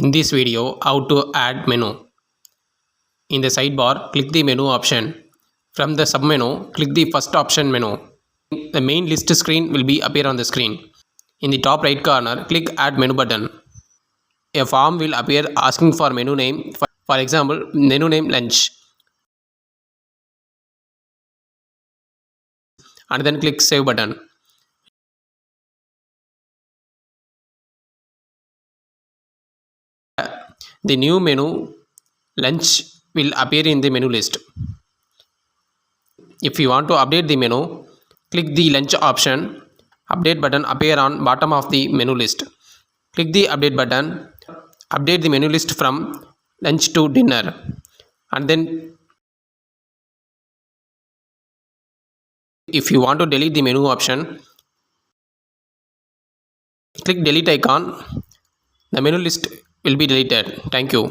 In this video, how to add menu. In the sidebar, click the menu option. From the submenu, click the first option menu. The main list screen will be appear on the screen. In the top right corner, click add menu button. A form will appear asking for menu name. For example, menu name lunch. And then click save button. The new menu lunch will appear in the menu list. If you want to update the menu, click the lunch option. Update button appear on bottom of the menu list. Click the update button. Update the menu list from lunch to dinner. And then if you want to delete the menu option, click delete icon. The menu list will be deleted. Thank you.